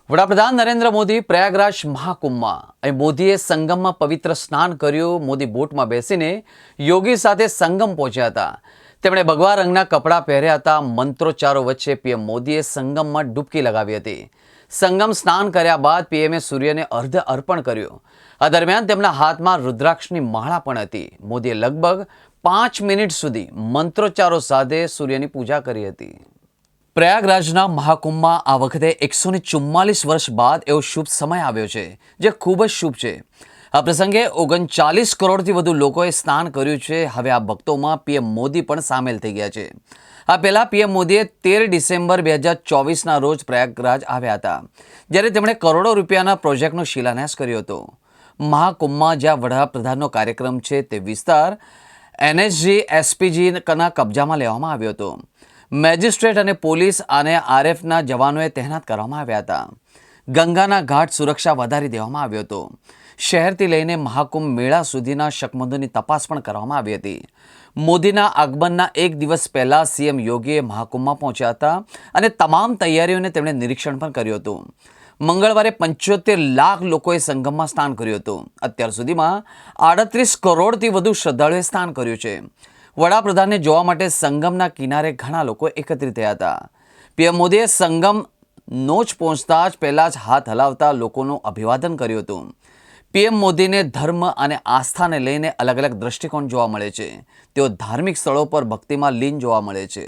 વડાપ્રધાન નરેન્દ્ર મોદી પ્રયાગરાજ મહાકુંભમાં અહીં મોદીએ સંગમમાં પવિત્ર સ્નાન કર્યું। મોદી બોટમાં બેસીને યોગી સાથે સંગમ પહોંચ્યા હતા। તેમણે ભગવા રંગના કપડાં પહેર્યા હતા। મંત્રોચ્ચારો વચ્ચે પીએમ મોદીએ સંગમમાં ડૂબકી લગાવી હતી। સંગમ સ્નાન કર્યા બાદ પીએમએ સૂર્યને અર્ઘ્ય અર્પણ કર્યું। આ દરમિયાન તેમના હાથમાં રુદ્રાક્ષની માળા પણ હતી। મોદીએ લગભગ 5 મિનિટ સુધી મંત્રોચ્ચારો સાથે સૂર્યની પૂજા કરી હતી। પ્રયાગરાજના મહાકુંભમાં આ વખતે 144 વર્ષ બાદ એવો શુભ સમય આવ્યો છે જે ખૂબ જ શુભ છે। આ પ્રસંગે 39 કરોડથી વધુ લોકોએ સ્નાન કર્યું છે। હવે આ ભક્તોમાં પીએમ મોદી પણ સામેલ થઈ ગયા છે। આ પહેલા પીએમ મોદીએ 13 ડિસેમ્બર 2024ના રોજ પ્રયાગરાજ આવ્યા હતા, જ્યારે તેમણે કરોડો રૂપિયાના પ્રોજેક્ટનો શિલાન્યાસ કર્યો હતો। મહાકુંભમાં જ્યાં વડાપ્રધાનનો કાર્યક્રમ છે તે વિસ્તાર એનએસજી એસપીજીના કબજામાં લેવામાં આવ્યો હતો। મેજિસ્ટ્રેટ અને પોલીસ અને આરએફના જવાનોએ તહેનાત કરવામાં આવ્યા હતા। ગંગાના ઘાટ સુરક્ષા વધારી દેવામાં આવ્યો હતો। શહેરથી લઈને મહાકુંભ મેળા સુધીના શકમંદોની તપાસ પણ કરવામાં આવી હતી। મોદીના આગમનના એક દિવસ પહેલા સીએમ યોગીએ મહાકુંભમાં પહોંચ્યા હતા અને તમામ તૈયારીઓને તેમણે નિરીક્ષણ પણ કર્યું હતું। મંગળવારે 75 લાખ લોકોએ સંગમમાં સ્નાન કર્યું હતું। અત્યાર સુધીમાં 38 કરોડથી વધુ શ્રદ્ધાળુઓએ સ્નાન કર્યું છે। વડાપ્રધાનને જોવા માટે સંગમના કિનારે ઘણા લોકો એકત્રિત થયા હતા। પીએમ મોદીએ સંગમ નોચ પહોંચતા જ પહેલા જ હાથ હલાવતા લોકોનું અભિવાદન કર્યું હતું। પીએમ મોદીને ધર્મ અને આસ્થાને લઈને અલગ અલગ દ્રષ્ટિકોણ જોવા મળે છે। તેઓ ધાર્મિક સ્થળો પર ભક્તિમાં લીન જોવા મળે છે।